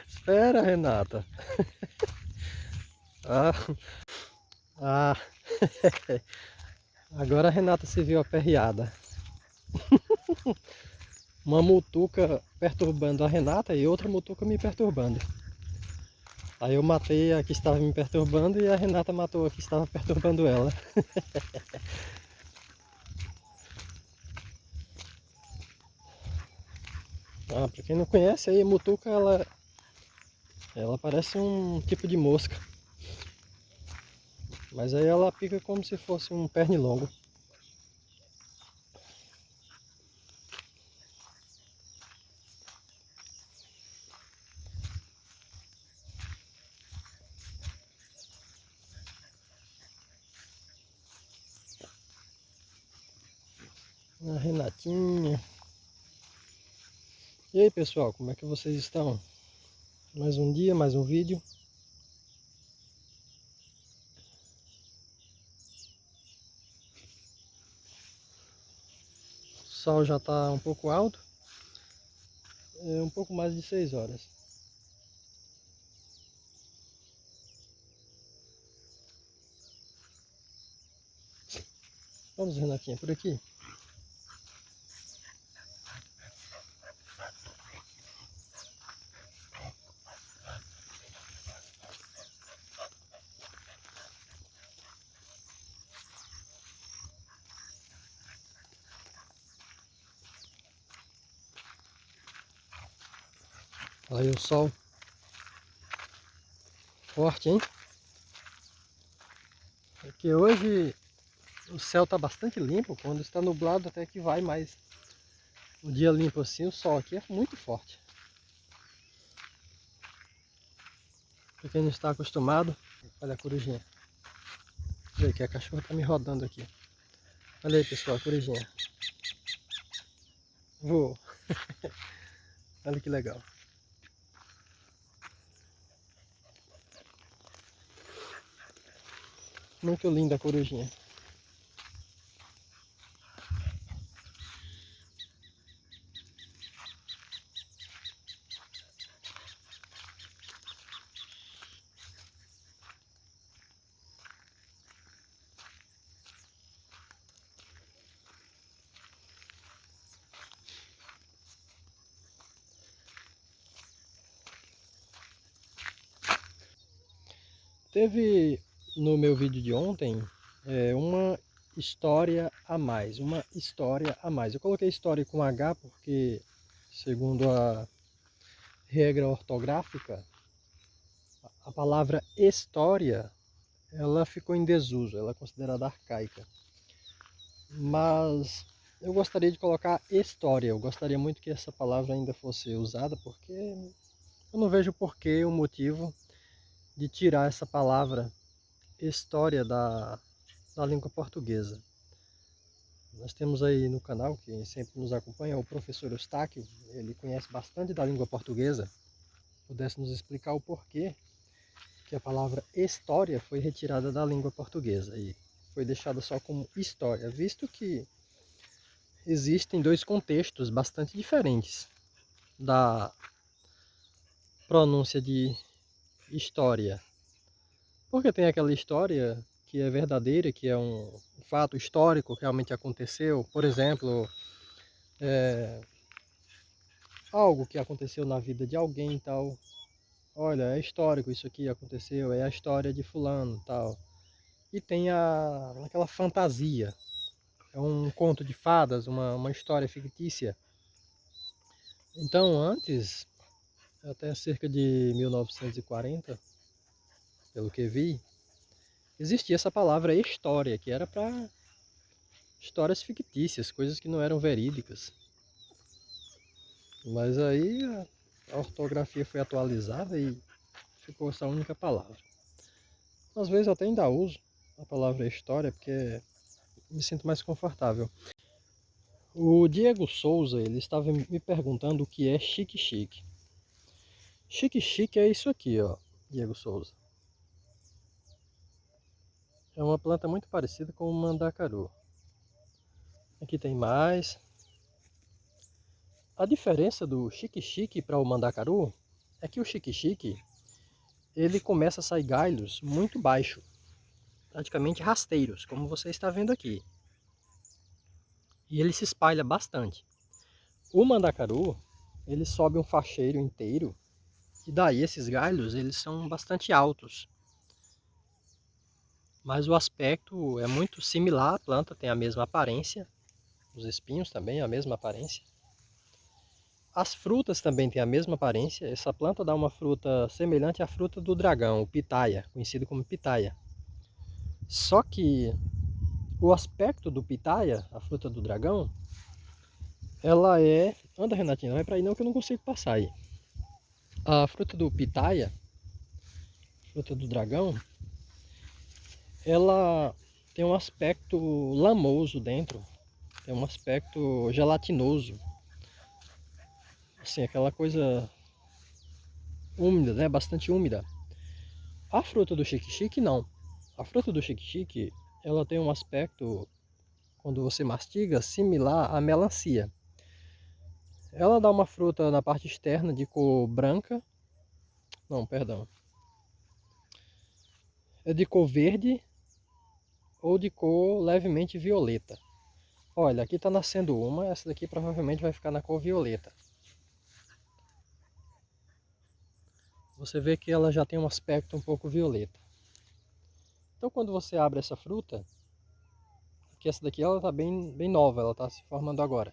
Espera, Renata. Ah, ah. Agora a Renata se viu aperreada. Uma mutuca perturbando a Renata e outra mutuca me perturbando. Aí eu matei a que estava me perturbando e a Renata matou a que estava perturbando ela. Ah, pra quem não conhece, aí a mutuca ela parece um tipo de mosca. Mas aí ela pica como se fosse um pernilongo. A Renatinha. E aí pessoal, como é que vocês estão? Mais um dia, mais um vídeo. O sol já está um pouco alto. É um pouco mais de 6 horas. Vamos, Renatinha, por aqui. Olha aí o sol. Forte, hein? Porque hoje o céu está bastante limpo. Quando está nublado até que vai, mas o dia limpo assim, o sol aqui é muito forte. Para quem não está acostumado, olha a corujinha. Olha aí que a cachorra está me rodando aqui. Olha aí pessoal, a corujinha. Vou. Olha que legal. Muito linda a corujinha. Teve no meu vídeo de ontem uma história a mais, uma história a mais. Eu coloquei história com H porque, segundo a regra ortográfica, a palavra história ela ficou em desuso, ela é considerada arcaica. Mas eu gostaria de colocar história, eu gostaria muito que essa palavra ainda fosse usada porque eu não vejo porquê, o motivo de tirar essa palavra história da língua portuguesa. Nós temos aí no canal, que sempre nos acompanha, o professor Eustáquio, ele conhece bastante da língua portuguesa, pudesse nos explicar o porquê que a palavra história foi retirada da língua portuguesa e foi deixada só como história, visto que existem dois contextos bastante diferentes da pronúncia de história. Porque tem aquela história que é verdadeira, que é um fato histórico que realmente aconteceu, por exemplo, algo que aconteceu na vida de alguém e tal. Olha, é histórico, isso aqui aconteceu, é a história de fulano e tal. E tem aquela fantasia, é um conto de fadas, uma história fictícia. Então antes, até cerca de 1940, pelo que vi, existia essa palavra história, que era para histórias fictícias, coisas que não eram verídicas. Mas aí a ortografia foi atualizada e ficou essa única palavra. Às vezes eu até ainda uso a palavra história porque me sinto mais confortável. O Diego Souza, ele estava me perguntando o que é chique-chique. Chique-chique é isso aqui, ó, Diego Souza. É uma planta muito parecida com o mandacaru. Aqui tem mais. A diferença do xique-xique para o mandacaru é que o xique-xique ele começa a sair galhos muito baixo, praticamente rasteiros, como você está vendo aqui. E ele se espalha bastante. O mandacaru, ele sobe um facheiro inteiro, e daí esses galhos eles são bastante altos. Mas o aspecto é muito similar, a planta tem a mesma aparência, os espinhos também a mesma aparência. As frutas também têm a mesma aparência, essa planta dá uma fruta semelhante à fruta do dragão, o pitaia, conhecido como pitaia. Só que o aspecto do pitaia, a fruta do dragão, ela é... Anda, Renatinho, não vai pra aí não que eu não consigo passar aí. A fruta do pitaia, fruta do dragão, ela tem um aspecto lamoso dentro, tem um aspecto gelatinoso. Assim, aquela coisa úmida, né? Bastante úmida. A fruta do xique-xique não. A fruta do xique-xique, ela tem um aspecto, quando você mastiga, similar à melancia. Ela dá uma fruta na parte externa de cor branca. Não, perdão. É de cor verde ou de cor levemente violeta. Olha, aqui está nascendo uma, essa daqui provavelmente vai ficar na cor violeta. Você vê que ela já tem um aspecto um pouco violeta. Então quando você abre essa fruta, que essa daqui ela está bem nova, ela está se formando agora.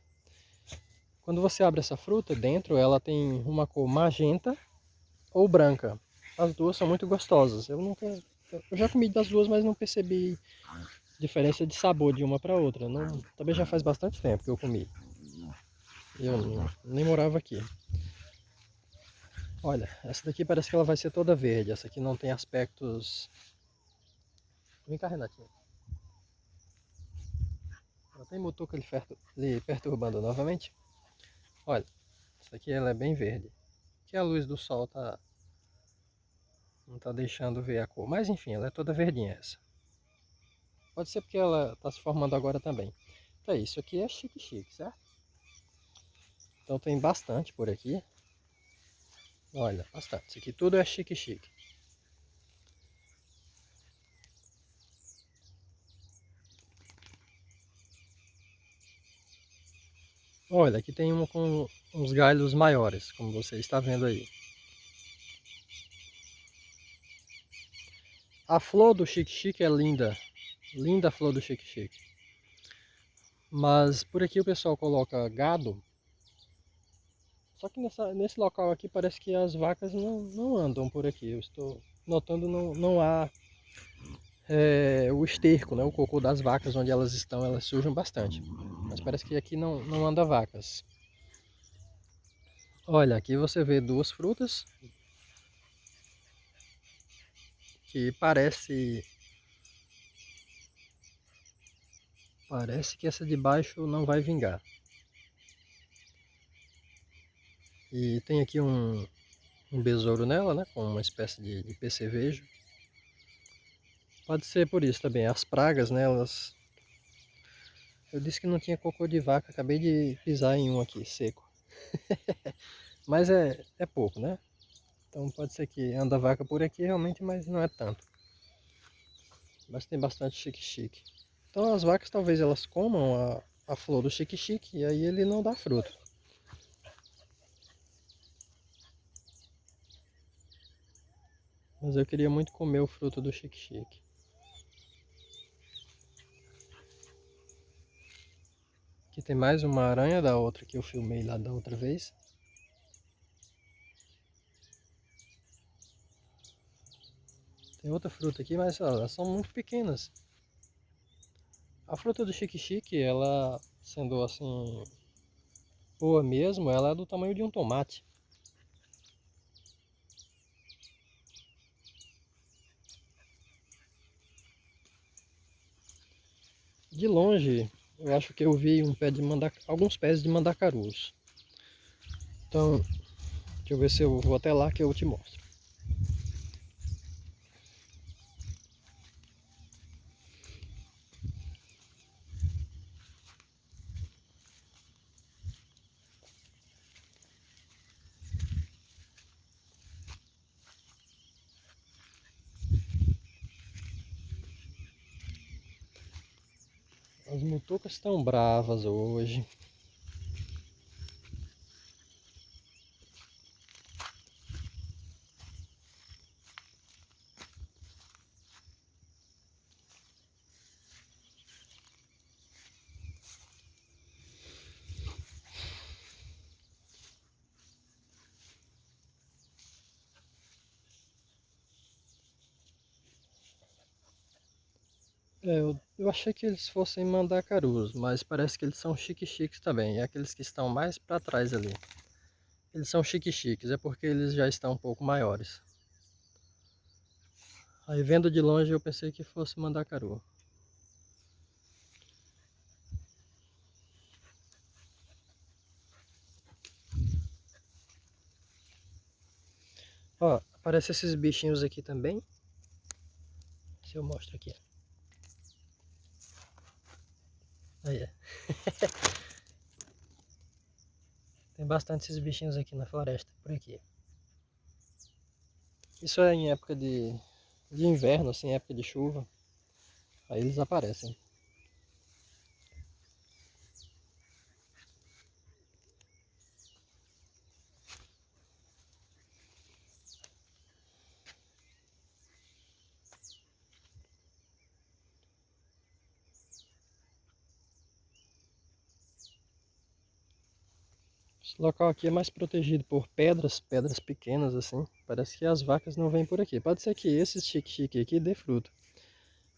Quando você abre essa fruta, dentro ela tem uma cor magenta ou branca. As duas são muito gostosas. Eu já comi das duas, mas não percebi diferença de sabor de uma para outra. Não, também já faz bastante tempo que eu comi. Nem morava aqui. Olha, essa daqui parece que ela vai ser toda verde. Essa aqui não tem aspectos... Vem cá, Renatinho. Ela tem mutuca lhe perturbando novamente. Olha, essa aqui ela é bem verde. Que a luz do sol não tá deixando ver a cor. Mas enfim, ela é toda verdinha essa. Pode ser porque ela está se formando agora também. Então é isso aqui é chique-chique, certo? Então tem bastante por aqui. Olha, bastante. Isso aqui tudo é chique-chique. Olha, aqui tem uma com uns galhos maiores, como você está vendo aí. A flor do chique-chique é linda. Linda a flor do chique-chique. Mas por aqui o pessoal coloca gado. Só que nesse local aqui parece que as vacas não andam por aqui. Eu estou notando não há o esterco, né? O cocô das vacas onde elas estão, elas sujam bastante. Mas parece que aqui não anda vacas. Olha, aqui você vê duas frutas que parece que essa de baixo não vai vingar. E tem aqui um besouro nela, né? Com uma espécie de percevejo. Pode ser por isso também. As pragas, né? Eu disse que não tinha cocô de vaca, acabei de pisar em um aqui, seco. Mas é pouco, né? Então pode ser que anda vaca por aqui realmente, mas não é tanto. Mas tem bastante chique-chique. Então as vacas talvez elas comam a flor do chique-chique e aí ele não dá fruto. Mas eu queria muito comer o fruto do chique-chique. Aqui tem mais uma aranha da outra que eu filmei lá da outra vez. Tem outra fruta aqui, mas ó, elas são muito pequenas. A fruta do chique-chique, ela sendo assim boa mesmo, ela é do tamanho de um tomate. De longe, eu acho que eu vi alguns pés de mandacarus. Então, deixa eu ver se eu vou até lá que eu te mostro. As mutucas estão bravas hoje. Eu achei que eles fossem mandacarus, mas parece que eles são chique-chiques também. É aqueles que estão mais para trás ali. Eles são chique-chiques, é porque eles já estão um pouco maiores. Aí vendo de longe eu pensei que fosse mandacaru. Ó, aparecem esses bichinhos aqui também. Se eu mostro aqui. Aí, tem bastante esses bichinhos aqui na floresta, por aqui. Isso é em época de inverno, assim, época de chuva. Aí eles aparecem. Esse local aqui é mais protegido por pedras, pedras pequenas assim. Parece que as vacas não vêm por aqui. Pode ser que esse chique-chique aqui dê fruto.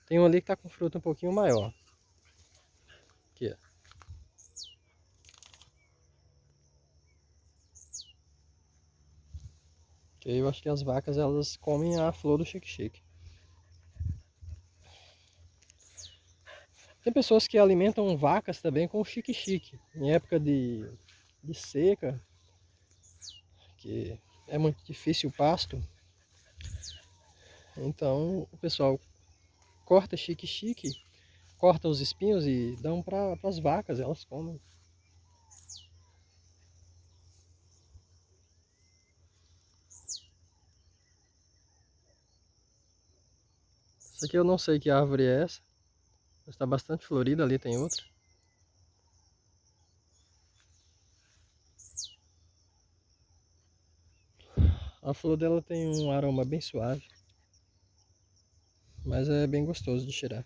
Tem um ali que tá com fruto um pouquinho maior. Aqui, ó. Que eu acho que as vacas elas comem a flor do chique-chique. Tem pessoas que alimentam vacas também com chique-chique. Em época de seca, que é muito difícil o pasto. Então o pessoal corta chique-chique, corta os espinhos e dão para as vacas, elas comem. Isso aqui eu não sei que árvore é essa, mas está bastante florida, ali tem outra. A flor dela tem um aroma bem suave, mas é bem gostoso de cheirar.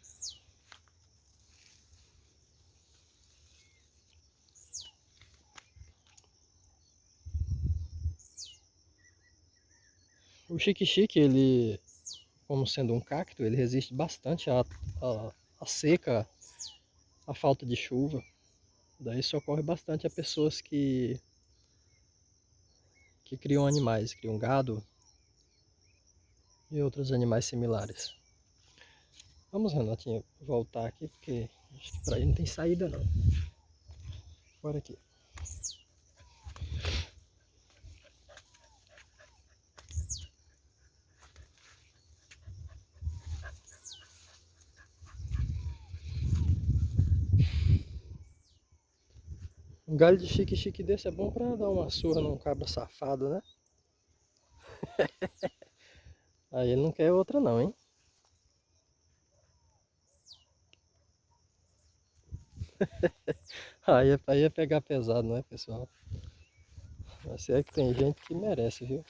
O chique-chique, ele, como sendo um cacto, ele resiste bastante à seca, à falta de chuva. Daí socorre bastante a pessoas que criam animais, criam gado e outros animais similares. Vamos, Renatinha, voltar aqui, porque acho que por aí não tem saída não. Bora aqui. Um galho de chique-chique desse é bom pra dar uma surra num cabra safado, né? Aí ele não quer outra não, hein? Aí é pegar pesado, não é, pessoal? Mas é que tem gente que merece, viu?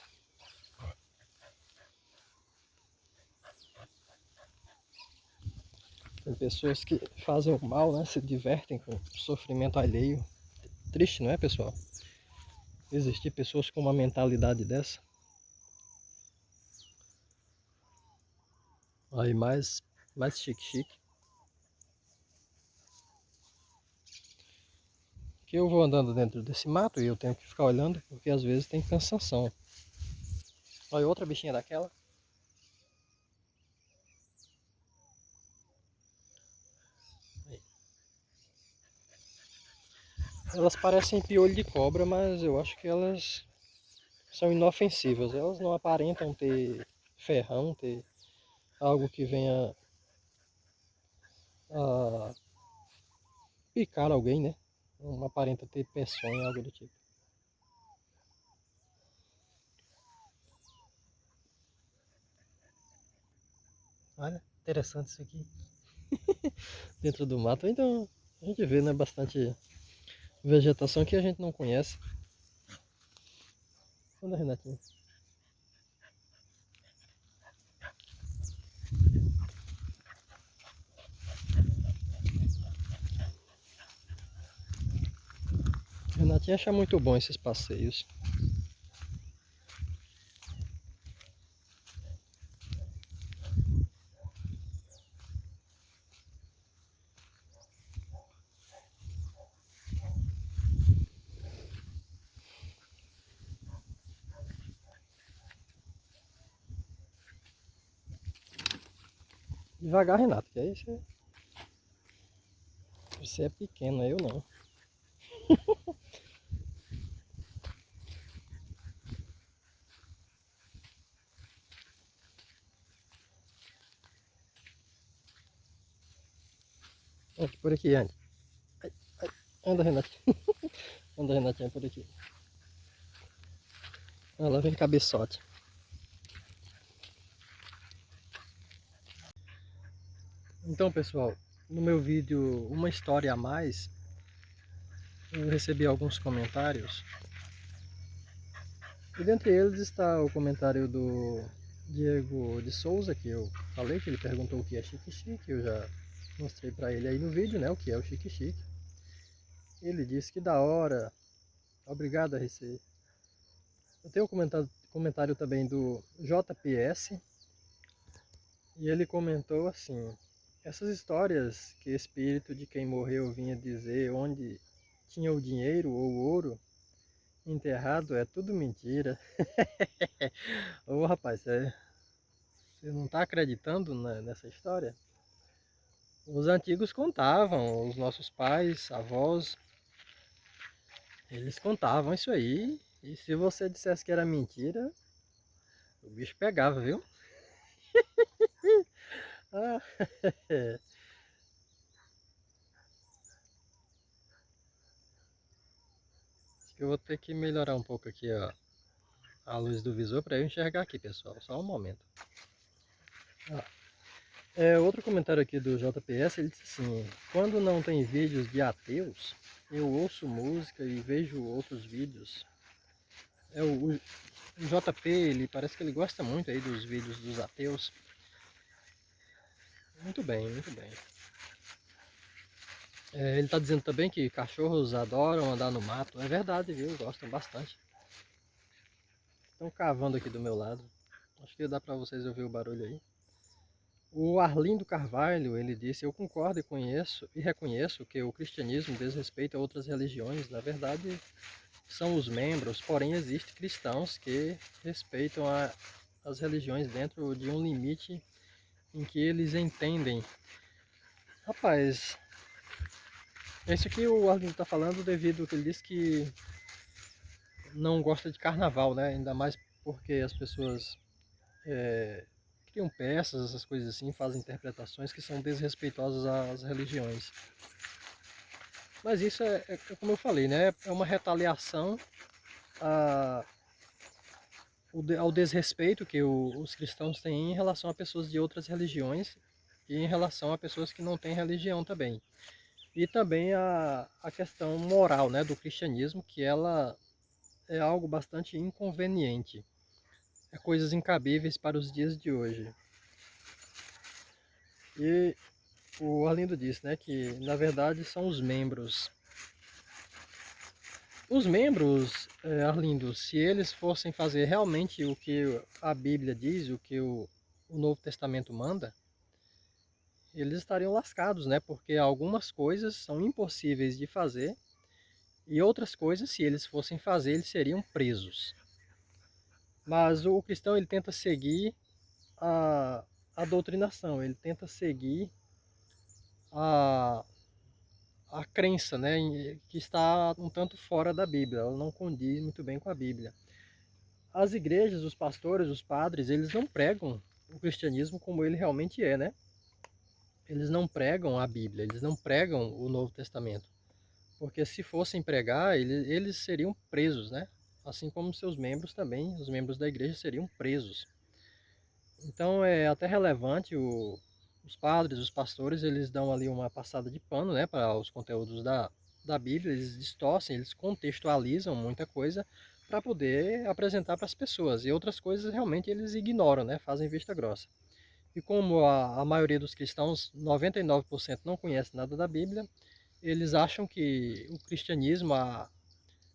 Tem pessoas que fazem o mal, né? Se divertem com o sofrimento alheio. Triste, não é, pessoal? Existir pessoas com uma mentalidade dessa. Aí mais chique-chique. Que eu vou andando dentro desse mato e eu tenho que ficar olhando, porque às vezes tem cansação. Olha outra bichinha daquela. Aí. Elas parecem piolho de cobra, mas eu acho que elas são inofensivas. Elas não aparentam ter ferrão, ter algo que venha a picar alguém, né? Não aparenta ter peçonha, algo do tipo. Olha, interessante isso aqui. Dentro do mato, então A gente vê, né, bastante vegetação que a gente não conhece. Anda, Renatinho. Renatinho acha muito bom esses passeios. Devagar, Renato, que aí você é pequeno, eu não. Aqui por aqui, anda. Ai, ai, anda, Renatinho. Anda, Renatinho, por aqui. Ela vem cabeçote. Então, pessoal, no meu vídeo Uma História a Mais, eu recebi alguns comentários. E dentre eles está o comentário do Diego de Souza, que eu falei, que ele perguntou o que é chique-chique. Eu já mostrei para ele aí no vídeo, né, o que é o chique-chique. Ele disse que da hora. Obrigado, RC. Eu tenho um comentário também do JPS, e ele comentou assim: essas histórias que o espírito de quem morreu vinha dizer onde tinha o dinheiro ou o ouro enterrado é tudo mentira. Ô rapaz, você não está acreditando nessa história? Os antigos contavam, os nossos pais, avós, eles contavam isso aí. E se você dissesse que era mentira, o bicho pegava, viu? Ah, acho que eu vou ter que melhorar um pouco aqui, ó, a luz do visor para eu enxergar aqui, pessoal. Só um momento. Ah, outro comentário aqui do JPS, ele disse assim: quando não tem vídeos de ateus, eu ouço música e vejo outros vídeos. O JP, ele parece que ele gosta muito aí dos vídeos dos ateus. Muito bem, muito bem. Ele está dizendo também que cachorros adoram andar no mato. É verdade, viu? Gostam bastante. Estão cavando aqui do meu lado. Acho que dá para vocês ouvir o barulho aí. O Arlindo Carvalho, ele disse: eu concordo e conheço e reconheço que o cristianismo desrespeita outras religiões. Na verdade, são os membros, porém existem cristãos que respeitam as religiões dentro de um limite em que eles entendem. Rapaz, isso aqui o Arlindo está falando devido ao que ele disse que não gosta de carnaval, né? Ainda mais porque as pessoas criam peças, essas coisas assim, fazem interpretações que são desrespeitosas às religiões. Mas isso é como eu falei, né? É uma retaliação a, ao desrespeito que os cristãos têm em relação a pessoas de outras religiões e em relação a pessoas que não têm religião também. E também a questão moral, né, do cristianismo, que ela é algo bastante inconveniente. É coisas incabíveis para os dias de hoje. E o Arlindo disse, né, que na verdade são os membros. Os membros, Arlindo, se eles fossem fazer realmente o que a Bíblia diz, o que o Novo Testamento manda, eles estariam lascados, né? Porque algumas coisas são impossíveis de fazer e outras coisas, se eles fossem fazer, eles seriam presos. Mas o cristão, ele tenta seguir a, a doutrinação, ele tenta seguir a, a crença, né, que está um tanto fora da Bíblia, ela não condiz muito bem com a Bíblia. As igrejas, os pastores, os padres, eles não pregam o cristianismo como ele realmente é, né? Eles não pregam a Bíblia, eles não pregam o Novo Testamento. Porque se fossem pregar, eles seriam presos, né? Assim como seus membros também, os membros da igreja seriam presos. Então é até relevante os padres, os pastores, eles dão ali uma passada de pano, né, para os conteúdos da Bíblia, eles distorcem, eles contextualizam muita coisa para poder apresentar para as pessoas. E outras coisas realmente eles ignoram, né, fazem vista grossa. E como a maioria dos cristãos, 99% não conhece nada da Bíblia, eles acham que o cristianismo,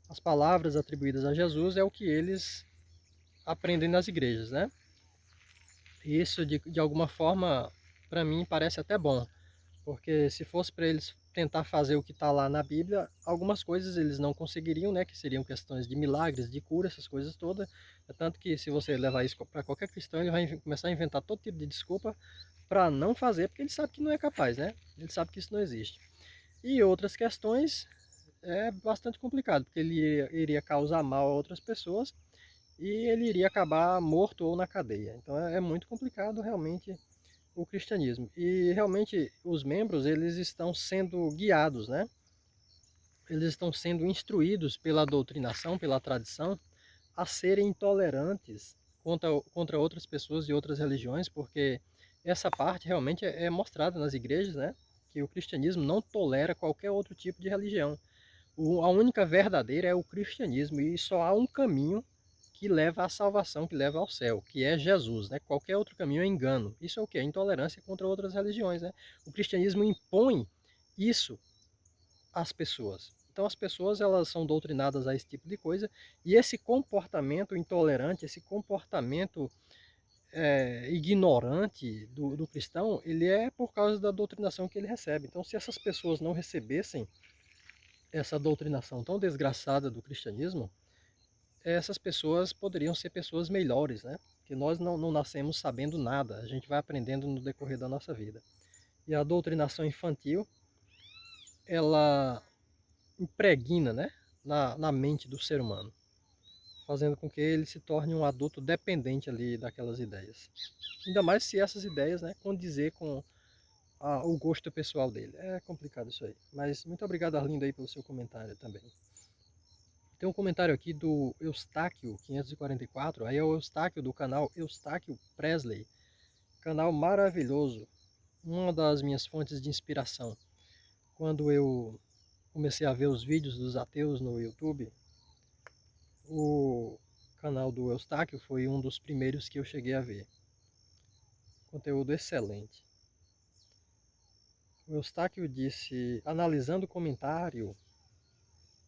as palavras atribuídas a Jesus é o que eles aprendem nas igrejas, né? E isso, de alguma forma, para mim parece até bom, porque se fosse para eles tentar fazer o que está lá na Bíblia, algumas coisas eles não conseguiriam, né? Que seriam questões de milagres, de cura, essas coisas todas. É tanto que se você levar isso para qualquer cristão, ele vai começar a inventar todo tipo de desculpa para não fazer, porque ele sabe que não é capaz, né? Ele sabe que isso não existe. E outras questões é bastante complicado, porque ele iria causar mal a outras pessoas e ele iria acabar morto ou na cadeia. Então é muito complicado realmente o cristianismo. E realmente os membros, eles estão sendo guiados, né? Eles estão sendo instruídos pela doutrinação, pela tradição, a serem intolerantes contra outras pessoas de outras religiões, porque essa parte realmente é mostrada nas igrejas, né? Que o cristianismo não tolera qualquer outro tipo de religião. A única verdadeira é o cristianismo e só há um caminho que leva à salvação, que leva ao céu, que é Jesus, né? Qualquer outro caminho é engano. Isso é o que? É intolerância contra outras religiões, né? O cristianismo impõe isso às pessoas. Então as pessoas elas são doutrinadas a esse tipo de coisa e esse comportamento intolerante, esse comportamento ignorante do cristão, ele é por causa da doutrinação que ele recebe. Então se essas pessoas não recebessem essa doutrinação tão desgraçada do cristianismo, essas pessoas poderiam ser pessoas melhores, né? Que nós não nascemos sabendo nada, a gente vai aprendendo no decorrer da nossa vida. E a doutrinação infantil, ela impregna, né? Na mente do ser humano, fazendo com que ele se torne um adulto dependente ali daquelas ideias. Ainda mais se essas ideias, né, condizer com o gosto pessoal dele. É complicado isso aí. Mas muito obrigado, Arlindo, aí pelo seu comentário também. Tem um comentário aqui do Eustáquio 544, aí é o Eustáquio do canal Eustáquio Presley, canal maravilhoso, uma das minhas fontes de inspiração. Quando eu comecei a ver os vídeos dos ateus no YouTube, o canal do Eustáquio foi um dos primeiros que eu cheguei a ver. Conteúdo excelente. O Eustáquio disse, analisando o comentário,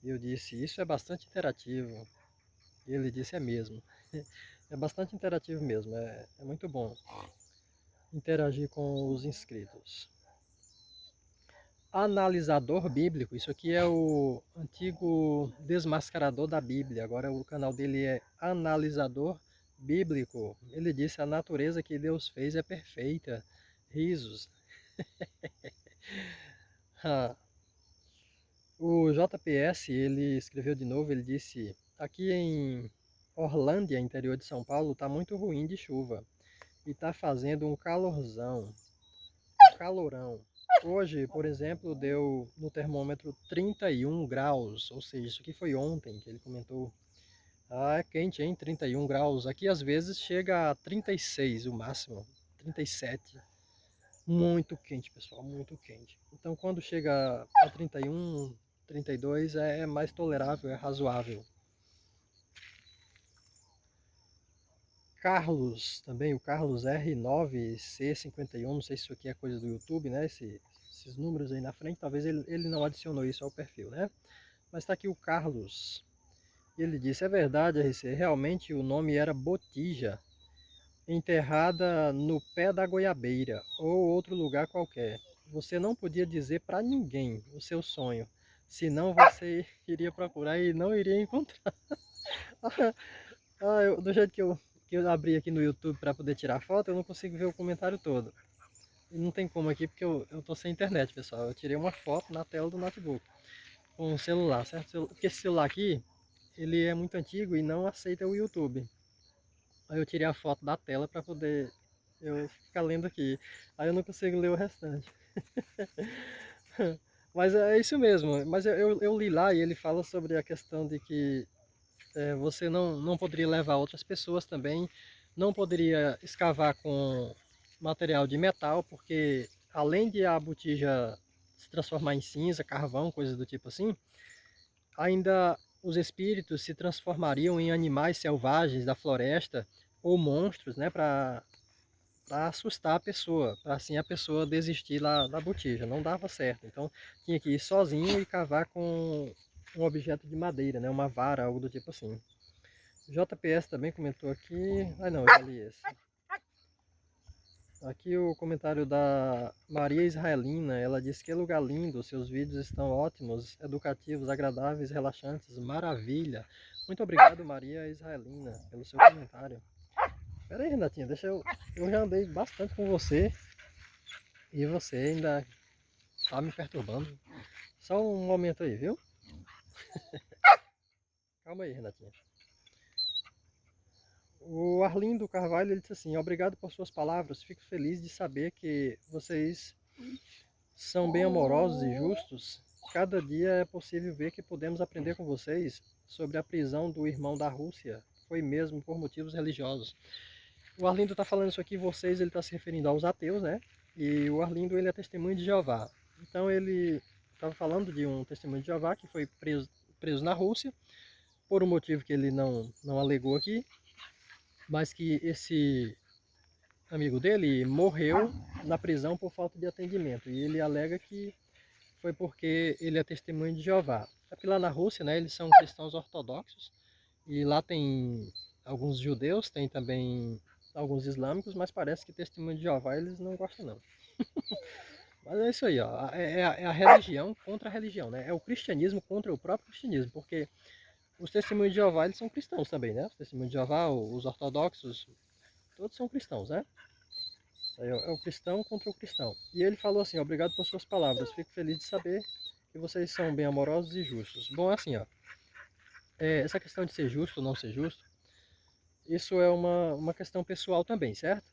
eu disse, isso é bastante interativo. E ele disse, é mesmo. É bastante interativo mesmo, é muito bom interagir com os inscritos. Analisador bíblico, isso aqui é o antigo desmascarador da Bíblia, agora o canal dele é Analisador Bíblico. Ele disse, a natureza que Deus fez é perfeita. Risos. O JPS, ele escreveu de novo, ele disse, aqui em Orlândia, interior de São Paulo, está muito ruim de chuva. E está fazendo um calorzão, um calorão. Hoje, por exemplo, deu no termômetro 31 graus, ou seja, isso aqui foi ontem que ele comentou. Ah, é quente, hein? 31 graus. Aqui às vezes chega a 36 o máximo, 37. Muito quente, pessoal, muito quente. Então quando chega a 31, 32 é mais tolerável, é razoável. Carlos, também o Carlos R9C51, não sei se isso aqui é coisa do YouTube, né? Esses números aí na frente, talvez ele não adicionou isso ao perfil, né? Mas está aqui o Carlos. E ele disse, é verdade, RC, realmente o nome era Botija, enterrada no pé da goiabeira ou outro lugar qualquer. Você não podia dizer para ninguém o seu sonho, senão você iria procurar e não iria encontrar. Do jeito que eu abri aqui no YouTube para poder tirar foto, eu não consigo ver o comentário todo. E não tem como aqui porque eu tô sem internet, pessoal. Eu tirei uma foto na tela do notebook com o celular, certo? Porque esse celular aqui, ele é muito antigo e não aceita o YouTube. Aí eu tirei a foto da tela para poder eu ficar lendo aqui. Aí eu não consigo ler o restante. Mas é isso mesmo. Mas eu li lá e ele fala sobre a questão de que você não poderia levar outras pessoas também, não poderia escavar com material de metal, porque além de a botija se transformar em cinza, carvão, coisas do tipo assim, ainda os espíritos se transformariam em animais selvagens da floresta ou monstros, né, para assustar a pessoa, para assim a pessoa desistir lá da botija. Não dava certo. Então tinha que ir sozinho e cavar com um objeto de madeira, né, uma vara, algo do tipo assim. JPS também comentou aqui. Ah não, eu já li esse. Aqui o comentário da Maria Israelina, ela disse que lugar lindo, seus vídeos estão ótimos, educativos, agradáveis, relaxantes, maravilha. Muito obrigado, Maria Israelina, pelo seu comentário. Pera aí, Renatinha, eu já andei bastante com você e você ainda tá me perturbando. Só um momento aí, viu? Calma aí, Renatinha. O Arlindo Carvalho, ele disse assim, obrigado por suas palavras, fico feliz de saber que vocês são bem amorosos e justos. Cada dia é possível ver que podemos aprender com vocês sobre a prisão do irmão da Rússia. Foi mesmo por motivos religiosos. O Arlindo está falando isso aqui, vocês, ele está se referindo aos ateus, né? E o Arlindo, ele é testemunho de Jeová. Então ele estava falando de um testemunho de Jeová que foi preso na Rússia, por um motivo que ele não alegou aqui, mas que esse amigo dele morreu na prisão por falta de atendimento. E ele alega que foi porque ele é testemunho de Jeová. É porque lá na Rússia, né, eles são cristãos ortodoxos, e lá tem alguns judeus, tem também alguns islâmicos, mas parece que testemunho de Jeová eles não gostam não. Mas é isso aí, ó, é a religião contra a religião, né? É o cristianismo contra o próprio cristianismo, porque os testemunhos de Jeová eles são cristãos também, né? Os testemunhos de Jeová, os ortodoxos, todos são cristãos, né? É o cristão contra o cristão. E ele falou assim, obrigado por suas palavras, fico feliz de saber que vocês são bem amorosos e justos. Bom, é assim, ó, essa questão de ser justo ou não ser justo, isso é uma questão pessoal também, certo?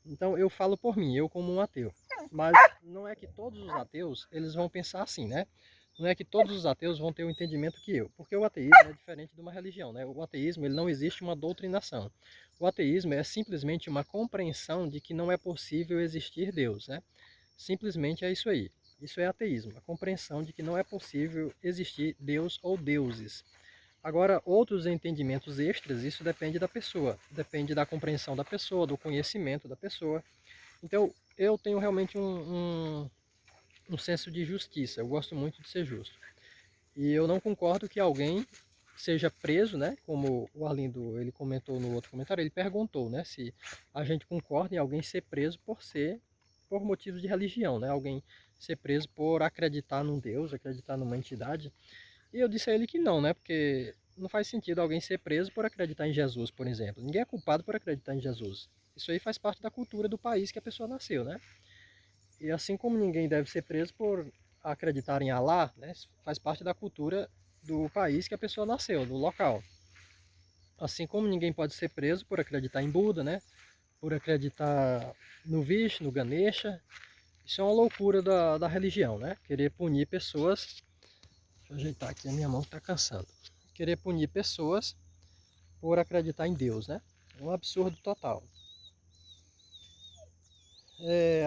Então eu falo por mim, eu como um ateu. Mas não é que todos os ateus, eles vão pensar assim, né? Não é que todos os ateus vão ter o entendimento que eu. Porque o ateísmo é diferente de uma religião, né? O ateísmo, ele não existe uma doutrinação. O ateísmo é simplesmente uma compreensão de que não é possível existir Deus, né? Simplesmente é isso aí. Isso é ateísmo, a compreensão de que não é possível existir Deus ou deuses. Agora, outros entendimentos extras, isso depende da pessoa, depende da compreensão da pessoa, do conhecimento da pessoa. Então, eu tenho realmente um senso de justiça, eu gosto muito de ser justo. E eu não concordo que alguém seja preso, né? Como o Arlindo ele comentou no outro comentário, ele perguntou, né, se a gente concorda em alguém ser preso por motivos de religião, né? Alguém ser preso por acreditar num Deus, acreditar numa entidade. E eu disse a ele que não, né? Porque não faz sentido alguém ser preso por acreditar em Jesus, por exemplo. Ninguém é culpado por acreditar em Jesus. Isso aí faz parte da cultura do país que a pessoa nasceu, né? E assim como ninguém deve ser preso por acreditar em Alá, né? Faz parte da cultura do país que a pessoa nasceu, do local. Assim como ninguém pode ser preso por acreditar em Buda, né? Por acreditar no Vishnu, no Ganesha. Isso é uma loucura da religião, né? Querer punir pessoas. Deixa eu ajeitar aqui a minha mão que está cansando. Querer punir pessoas por acreditar em Deus, né? É um absurdo total.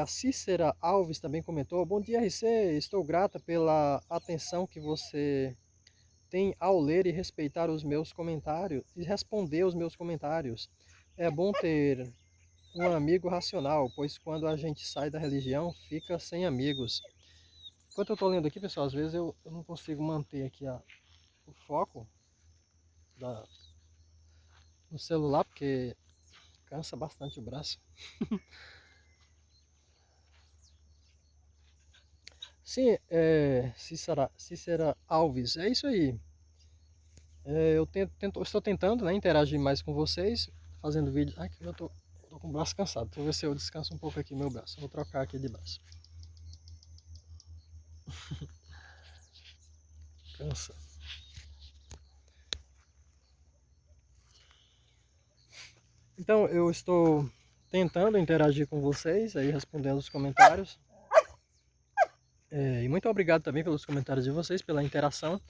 A Cícera Alves também comentou: bom dia, RC. Estou grata pela atenção que você tem ao ler e respeitar os meus comentários e responder os meus comentários. É bom ter um amigo racional, pois quando a gente sai da religião, fica sem amigos. Enquanto eu estou lendo aqui, pessoal, às vezes eu não consigo manter aqui o foco da, no celular, porque cansa bastante o braço. Sim, Cícera Alves, é isso aí. Eu estou tentando, né, interagir mais com vocês, fazendo vídeo. Ai, que eu tô com o braço cansado. Deixa eu ver se eu descanso um pouco aqui meu braço. Vou trocar aqui de braço. Cansa. Então, eu estou tentando interagir com vocês, aí respondendo os comentários. E muito obrigado também pelos comentários de vocês, pela interação.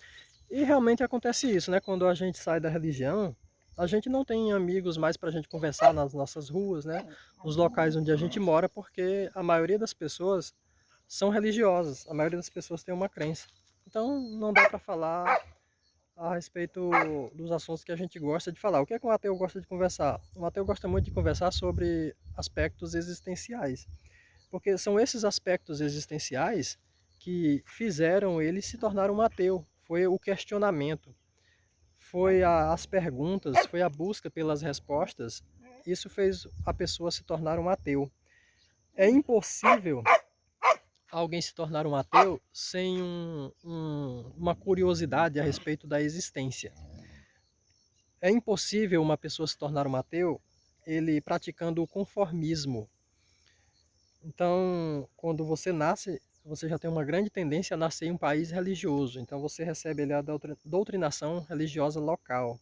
E realmente acontece isso, né? Quando a gente sai da religião, A gente não tem amigos mais para a gente conversar nas nossas ruas, né? Nos locais onde a gente mora, porque a maioria das pessoas são religiosas, a maioria das pessoas tem uma crença. Então não dá para falar a respeito dos assuntos que a gente gosta de falar. O que é que um ateu gosta de conversar? Um ateu gosta muito de conversar sobre aspectos existenciais, porque são esses aspectos existenciais que fizeram ele se tornar um ateu. Foi o questionamento, foi as perguntas, foi a busca pelas respostas. Isso fez a pessoa se tornar um ateu. É impossível alguém se tornar um ateu sem uma curiosidade a respeito da existência. É impossível uma pessoa se tornar um ateu ele praticando o conformismo. Então, quando você nasce, você já tem uma grande tendência a nascer em um país religioso. Então, você recebe ali a doutrinação religiosa local.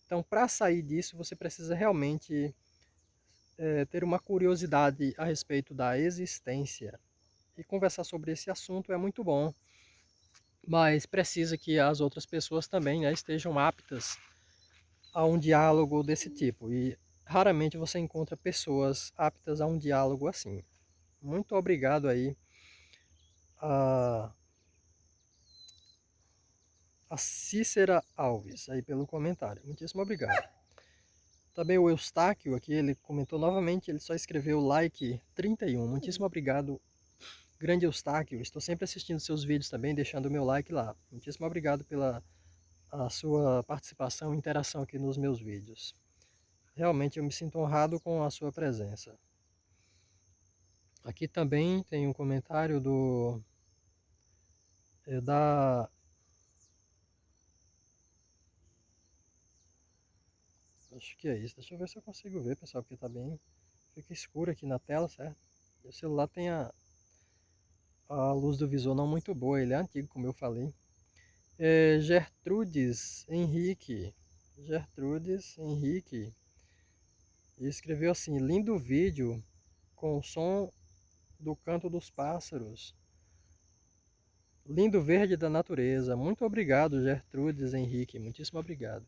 Então, para sair disso, você precisa realmente ter uma curiosidade a respeito da existência. E conversar sobre esse assunto é muito bom, mas precisa que as outras pessoas também, né, estejam aptas a um diálogo desse tipo. E raramente você encontra pessoas aptas a um diálogo assim. Muito obrigado aí a Cícera Alves aí pelo comentário. Muitíssimo obrigado. Também o Eustáquio aqui, ele comentou novamente, ele só escreveu like 31. Muitíssimo obrigado, grande Eustáquio. Estou sempre assistindo seus vídeos também, deixando o meu like lá. Muitíssimo obrigado pela a sua participação e interação aqui nos meus vídeos. Realmente eu me sinto honrado com a sua presença. Aqui também tem um comentário da... Acho que é isso. Deixa eu ver se eu consigo ver, pessoal, porque tá bem... Fica escuro aqui na tela, certo? E o celular tem a luz do visor não muito boa, ele é antigo, como eu falei. Gertrudes Henrique. Gertrudes Henrique. E escreveu assim: lindo vídeo com o som do canto dos pássaros. Lindo verde da natureza. Muito obrigado, Gertrudes Henrique. Muitíssimo obrigado.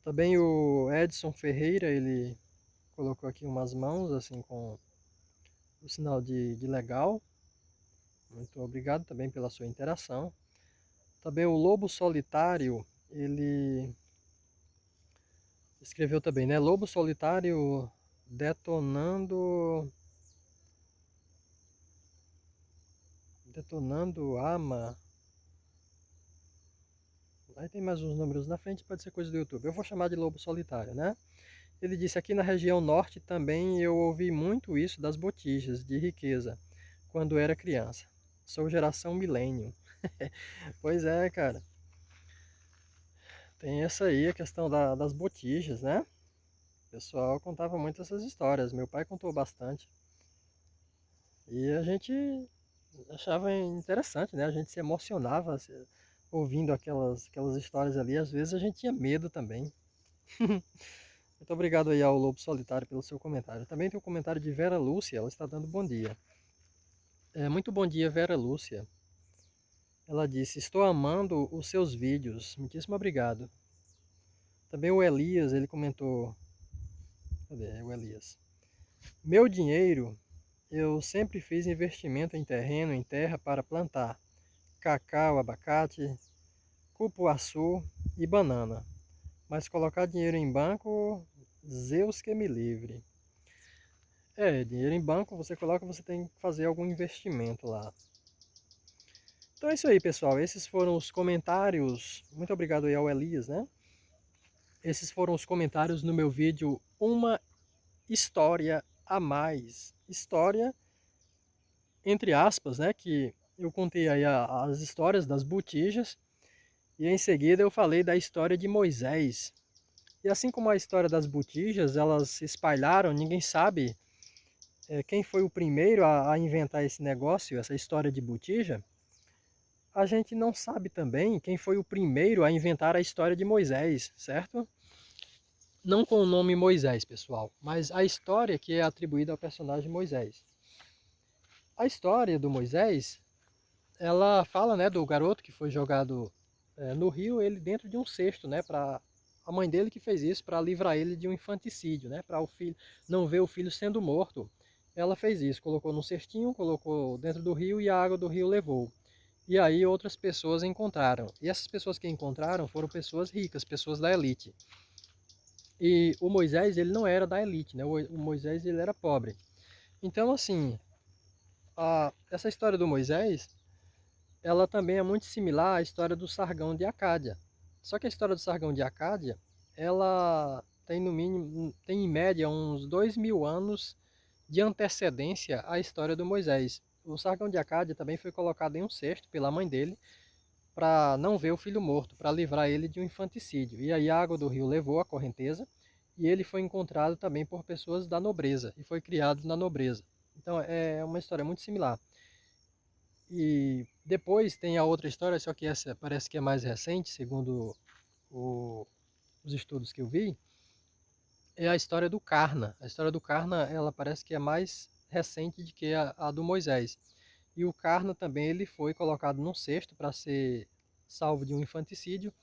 Também o Edson Ferreira, ele colocou aqui umas mãos assim com o sinal de legal. Muito obrigado também pela sua interação. Também o Lobo Solitário, ele escreveu também, né? Lobo Solitário detonando ama. Aí tem mais uns números na frente, pode ser coisa do YouTube. Eu vou chamar de Lobo Solitário, né? Ele disse: aqui na região norte também eu ouvi muito isso das botijas de riqueza quando era criança. Sou geração milênio. Pois é, cara. Tem essa aí, a questão das botijas, né? O pessoal contava muito essas histórias. Meu pai contou bastante. E a gente achava interessante, né? A gente se emocionava ouvindo aquelas histórias ali. Às vezes a gente tinha medo também. Muito obrigado aí ao Lobo Solitário pelo seu comentário. Também tem um comentário de Vera Lúcia, ela está dando bom dia. Muito bom dia, Vera Lúcia. Ela disse: estou amando os seus vídeos. Muitíssimo obrigado. Também o Elias, ele comentou. Cadê o Elias? Meu dinheiro, eu sempre fiz investimento em terreno, em terra para plantar cacau, abacate, cupuaçu e banana. Mas colocar dinheiro em banco, Zeus que me livre. Dinheiro em banco você coloca, você tem que fazer algum investimento lá. Então é isso aí, pessoal. Esses foram os comentários. Muito obrigado aí ao Elias, né? Esses foram os comentários no meu vídeo Uma História a Mais. História, entre aspas, né? Que eu contei aí as histórias das botijas. E em seguida eu falei da história de Moisés. E assim como a história das botijas, elas se espalharam, ninguém sabe quem foi o primeiro a inventar esse negócio, essa história de botija. A gente não sabe também quem foi o primeiro a inventar a história de Moisés, certo? Não com o nome Moisés, pessoal, mas a história que é atribuída ao personagem Moisés. A história do Moisés, ela fala, né, do garoto que foi jogado no rio, ele dentro de um cesto, né, para a mãe dele que fez isso para livrar ele de um infanticídio, né? Para o filho não ver o filho sendo morto. Ela fez isso, colocou num cestinho, colocou dentro do rio e a água do rio levou. E aí outras pessoas encontraram. E essas pessoas que encontraram foram pessoas ricas, pessoas da elite. E o Moisés, ele não era da elite, né? O Moisés, ele era pobre. Então, assim, essa história do Moisés, ela também é muito similar à história do Sargão de Acádia. Só que a história do Sargão de Acádia, ela tem no mínimo, tem em média uns 2000 anos de antecedência à história do Moisés. O Sargão de Acádia também foi colocado em um cesto pela mãe dele para não ver o filho morto, para livrar ele de um infanticídio. E aí a água do rio levou a correnteza e ele foi encontrado também por pessoas da nobreza e foi criado na nobreza. Então é uma história muito similar. E depois tem a outra história, só que essa parece que é mais recente, segundo os estudos que eu vi, é a história do Karna. A história do Karna, ela parece que é mais recente do que a do Moisés. E o Karna também ele foi colocado num cesto para ser salvo de um infanticídio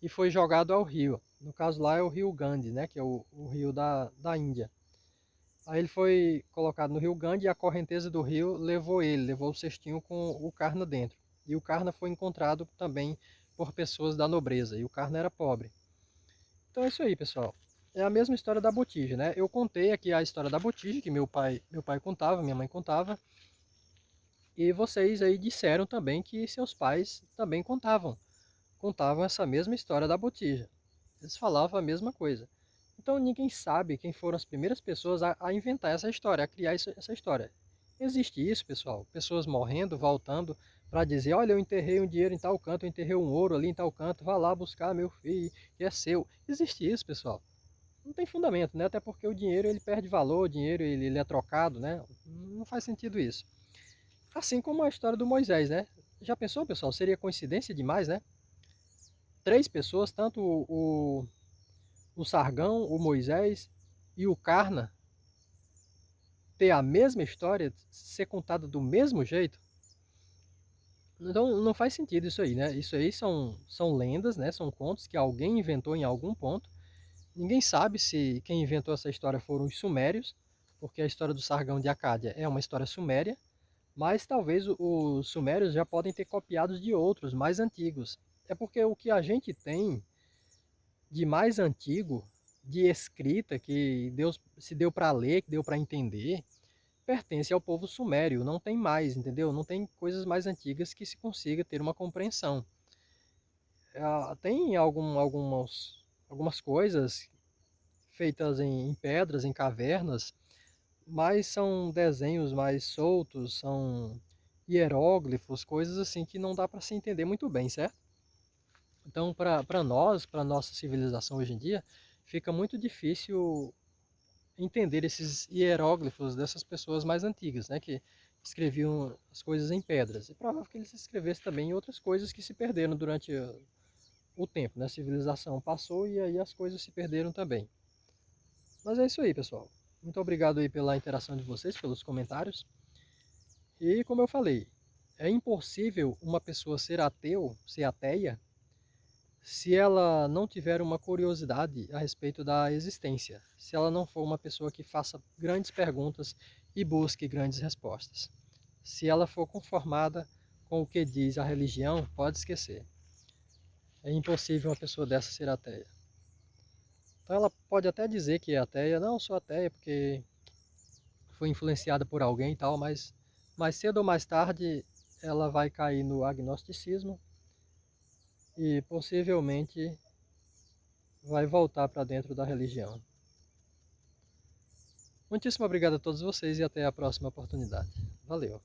e foi jogado ao rio. No caso lá é o rio Gandhi, né, que é o rio da Índia. Aí ele foi colocado no rio Gandhi e a correnteza do rio levou o cestinho com o Karna dentro. E o Karna foi encontrado também por pessoas da nobreza, e o Karna era pobre. Então é isso aí, pessoal. É a mesma história da botija, né? Eu contei aqui a história da botija, que meu pai contava, minha mãe contava, e vocês aí disseram também que seus pais também contavam essa mesma história da botija. Eles falavam a mesma coisa. Então ninguém sabe quem foram as primeiras pessoas a inventar essa história, a criar essa história. Existe isso, pessoal? Pessoas morrendo, voltando para dizer, olha, eu enterrei um dinheiro em tal canto, eu enterrei um ouro ali em tal canto, vá lá buscar meu filho, que é seu. Existe isso, pessoal? Não tem fundamento, né? Até porque o dinheiro ele perde valor, o dinheiro ele é trocado, né? Não faz sentido isso. Assim como a história do Moisés, né? Já pensou, pessoal? Seria coincidência demais, né? Três pessoas, tanto o Sargão, o Moisés e o Karna, ter a mesma história, ser contada do mesmo jeito. Então não faz sentido isso aí, né? Isso aí são lendas, né? São contos que alguém inventou em algum ponto. Ninguém sabe se quem inventou essa história foram os sumérios, porque a história do Sargão de Acádia é uma história suméria, mas talvez os sumérios já podem ter copiado de outros mais antigos. É porque o que a gente tem de mais antigo, de escrita, que Deus se deu para ler, que deu para entender, pertence ao povo sumério, não tem mais, entendeu? Não tem coisas mais antigas que se consiga ter uma compreensão. Tem algumas coisas feitas em pedras, em cavernas, mas são desenhos mais soltos, são hieróglifos, coisas assim que não dá para se entender muito bem, certo? Então, para nós, para nossa civilização hoje em dia, fica muito difícil entender esses hieróglifos dessas pessoas mais antigas, né, que escreviam as coisas em pedras. É provável que eles escrevessem também outras coisas que se perderam durante o tempo, né? A civilização passou e aí as coisas se perderam também. Mas é isso aí, pessoal. Muito obrigado aí pela interação de vocês, pelos comentários. E como eu falei, é impossível uma pessoa ser ateu, ser ateia, se ela não tiver uma curiosidade a respeito da existência, se ela não for uma pessoa que faça grandes perguntas e busque grandes respostas. Se ela for conformada com o que diz a religião, pode esquecer. É impossível uma pessoa dessa ser ateia. Então ela pode até dizer que é ateia, não, eu sou ateia porque foi influenciada por alguém e tal, mas mais cedo ou mais tarde ela vai cair no agnosticismo e possivelmente vai voltar para dentro da religião. Muitíssimo obrigado a todos vocês e até a próxima oportunidade. Valeu!